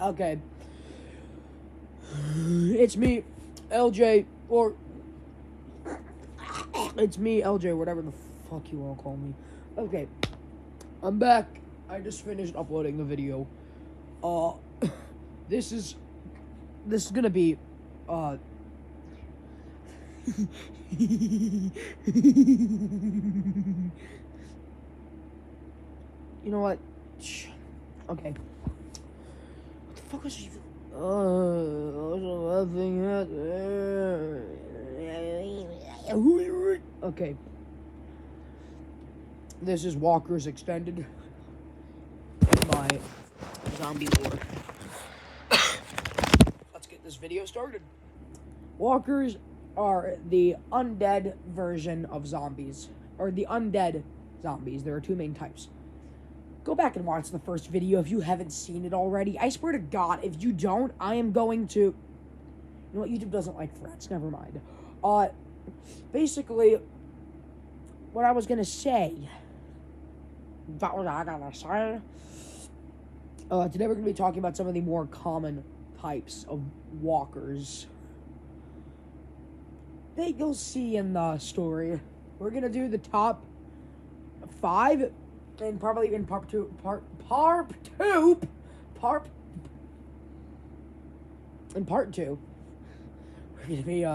Okay. It's me, LJ, or it's me, LJ, whatever the fuck you want to call me. Okay, I'm back. I just finished uploading the video. This is gonna be, you know what? Okay. What the fuck was you? Okay. This is Walker's Extended. My zombie lore. Let's get this video started. Walkers are the undead version of zombies. Or the undead zombies. There are two main types. Go back and watch the first video if you haven't seen it already. I swear to God, if you don't, I am going to... You know what? YouTube doesn't like threats. Never mind. Basically, what I was going to say... That was what I gotta say. Today we're going to be talking about some of the more common types of walkers that you'll see in the story. We're going to do the top 5... And probably in part two, we're going to be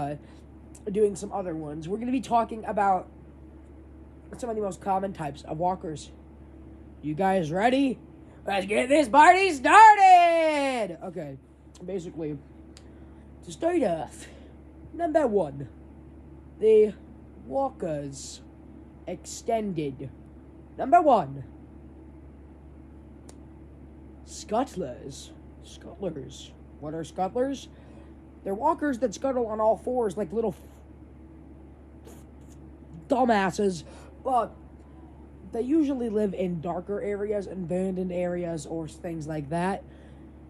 doing some other ones. We're going to be talking about some of the most common types of walkers. You guys ready? Let's get this party started! Okay, basically, to start off, number 1, the Walkers Extended. Number 1, scuttlers. Scuttlers. What are scuttlers? They're walkers that scuttle on all fours like little dumbasses. But they usually live in darker areas, abandoned areas, or things like that.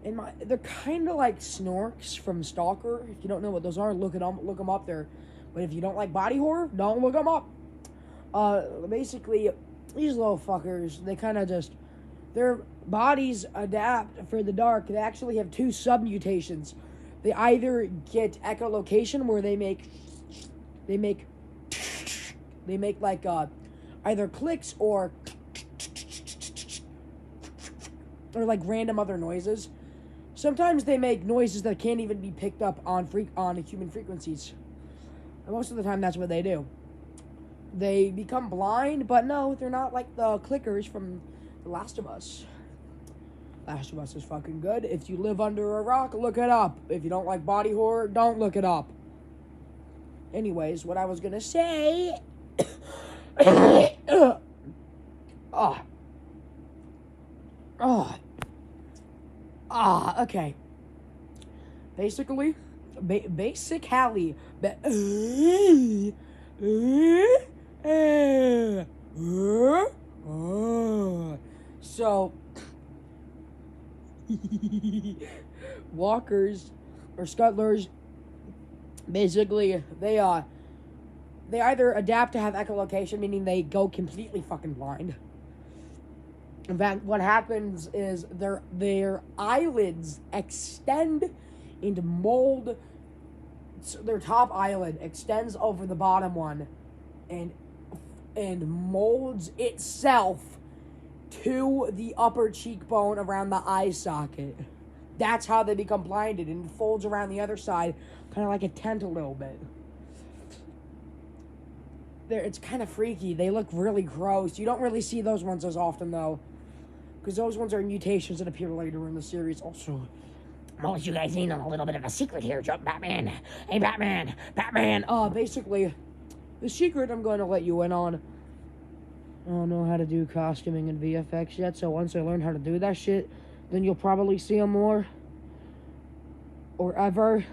They're kind of like Snorks from Stalker. If you don't know what those are, look them up there. But if you don't like body horror, don't look them up. Basically... These little fuckers, they kind of just... Their bodies adapt for the dark. They actually have 2 sub-mutations. They either get echolocation, where they make like, either clicks or like random other noises. Sometimes they make noises that can't even be picked up on human frequencies. And most of the time, that's what they do. They become blind, but no, they're not like the clickers from The Last of Us. Last of Us is fucking good. If you live under a rock, look it up. If you don't like body horror, don't look it up. Anyways, what I was gonna say... Okay. Basically... So, walkers or scuttlers, basically, they either adapt to have echolocation, meaning they go completely fucking blind. In fact, what happens is their eyelids extend and mold. So their top eyelid extends over the bottom one, and molds itself to the upper cheekbone around the eye socket. That's how they become blinded, and it folds around the other side, kind of like a tent a little bit. It's kind of freaky. They look really gross. You don't really see those ones as often, though, because those ones are mutations that appear later in the series. Also, Well, you guys need a little bit of a secret here, Batman. Hey, Batman. Basically, the secret I'm going to let you in on. I don't know how to do costuming and VFX yet, so once I learn how to do that shit, then you'll probably see them more. Or ever.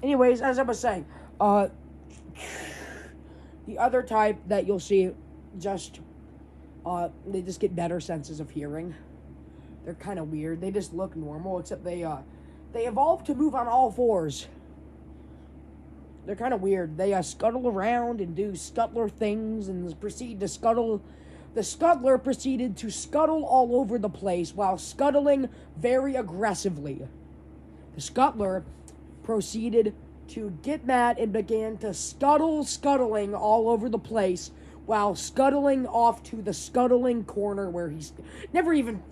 Anyways, as I was saying, the other type that you'll see, they just get better senses of hearing. They're kind of weird. They just look normal, except they They evolved to move on all fours. They're kind of weird. They scuttle around and do scuttler things and proceed to scuttle. The scuttler proceeded to scuttle all over the place while scuttling very aggressively. The scuttler proceeded to get mad and began to scuttling all over the place while scuttling off to the scuttling corner where he's never even...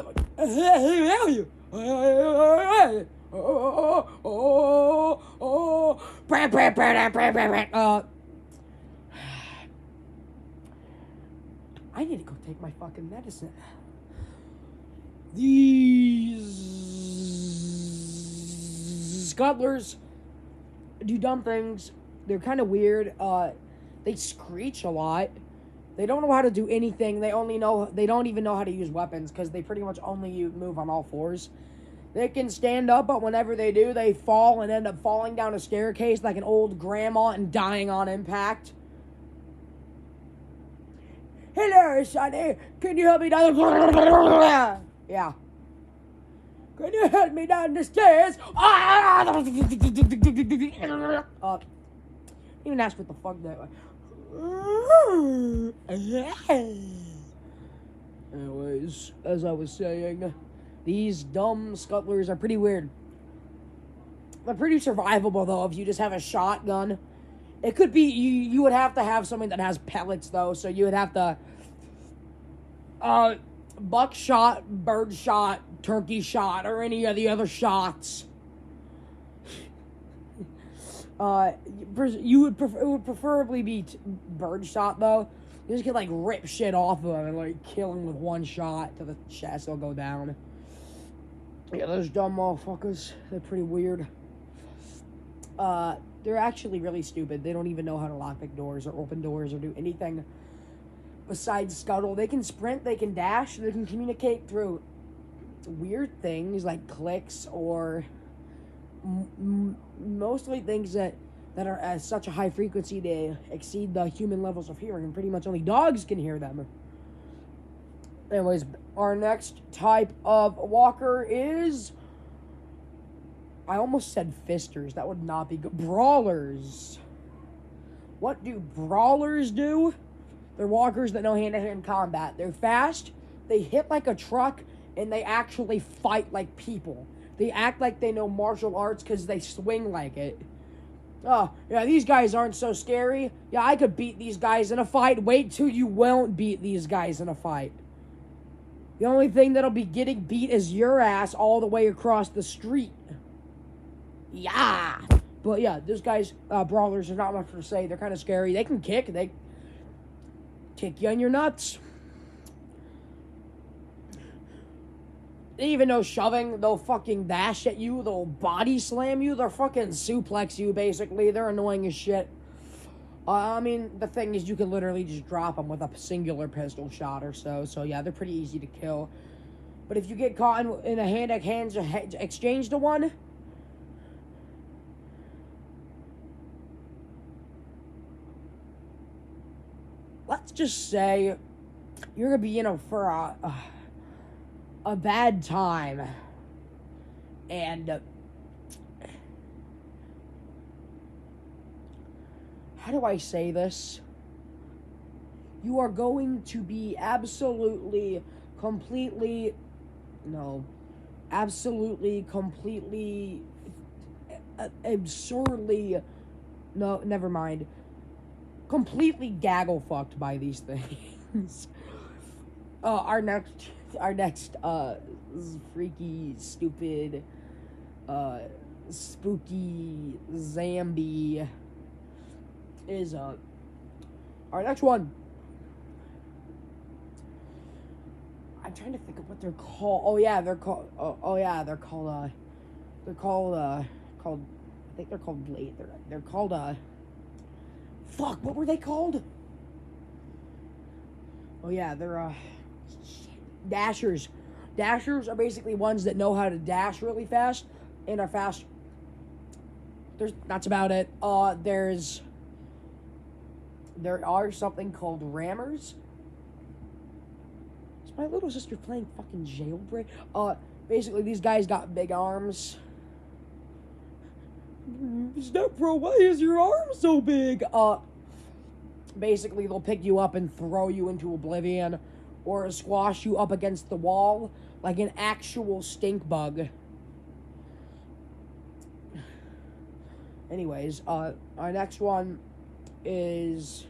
I need to go take my fucking medicine. These scuttlers do dumb things. They're kind of weird. They screech a lot. They don't know how to do anything. They don't even know how to use weapons because they pretty much only move on all fours. They can stand up, but whenever they do, they fall and end up falling down a staircase like an old grandma and dying on impact. Hello, Sonny. Can you help me down? Yeah. Can you help me down the stairs? Even ask what the fuck that was. Anyways, as I was saying, these dumb scuttlers are pretty weird. They're pretty survivable, though, if you just have a shotgun. It could be, you would have to have something that has pellets, though, so you would have to, buckshot, birdshot, turkey shot, or any of the other shots. It would preferably be birdshot, though. You just can, like, rip shit off of them and, like, kill them with one shot till the chest will go down. Yeah, those dumb motherfuckers, they're pretty weird. They're actually really stupid. They don't even know how to lockpick doors or open doors or do anything besides scuttle. They can sprint, they can dash, they can communicate through weird things like clicks or mostly things that are at such a high frequency they exceed the human levels of hearing, and pretty much only dogs can hear them. Anyways, our next type of walker is... I almost said fisters. That would not be good. Brawlers. What do brawlers do? They're walkers that know hand-to-hand combat. They're fast, they hit like a truck, and they actually fight like people. They act like they know martial arts because they swing like it. Oh, yeah, these guys aren't so scary. Yeah, I could beat these guys in a fight. Wait till you won't beat these guys in a fight. The only thing that'll be getting beat is your ass all the way across the street. Yeah. But yeah, those guys, brawlers, there's not much to say. They're kind of scary. They can kick. They kick you on your nuts. They even know shoving. They'll fucking dash at you. They'll body slam you. They'll fucking suplex you, basically. They're annoying as shit. I mean, the thing is, you can literally just drop them with a singular pistol shot or so. So, yeah, they're pretty easy to kill. But if you get caught in a hand-to-hand exchange to one... let's just say you're going to be in for a bad time. And how do I say this? You are going to be absurdly, completely, no, never mind. Completely gaggle fucked by these things. Our next freaky, stupid, spooky zombie is our next one. I'm trying to think of what they're called. They're called. I think they're called blade. They're called fuck, what were they called? Oh yeah, they're dashers. Dashers are basically ones that know how to dash really fast and are fast. That's about it. There are something called rammers. Is my little sister playing fucking Jailbreak? Basically these guys got big arms. Step Pro, why is your arm so big? Basically, they'll pick you up and throw you into oblivion, or squash you up against the wall like an actual stink bug. Anyways, our next one is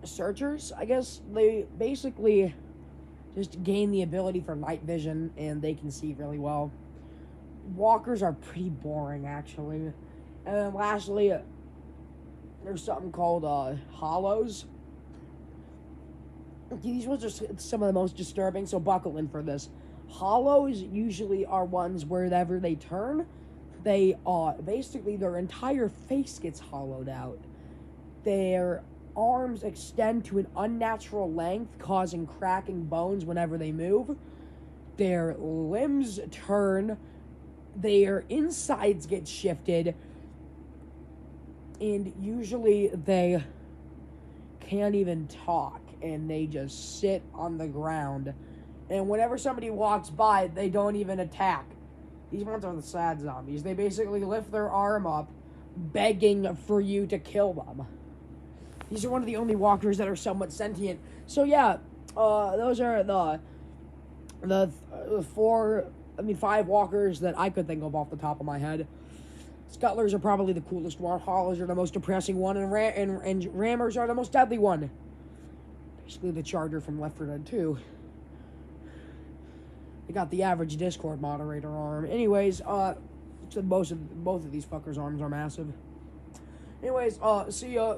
Searchers. I guess they basically just gain the ability for night vision, and they can see really well. Walkers are pretty boring, actually. And then lastly, there's something called Hollows. These ones are some of the most disturbing, so buckle in for this. Hollows usually are ones wherever they turn, they basically their entire face gets hollowed out. Their arms extend to an unnatural length, causing cracking bones whenever they move. Their limbs turn. Their insides get shifted. And usually they can't even talk, and they just sit on the ground. And whenever somebody walks by, they don't even attack. These ones are the sad zombies. They basically lift their arm up, begging for you to kill them. These are one of the only walkers that are somewhat sentient. So yeah, those are the five walkers that I could think of off the top of my head. Scuttlers are probably the coolest one. Hollows are the most depressing one, and Rammers are the most deadly one. Basically the Charger from Left 4 Dead 2. They got the average Discord moderator arm. Anyways, both of these fuckers' arms are massive. Anyways, see ya.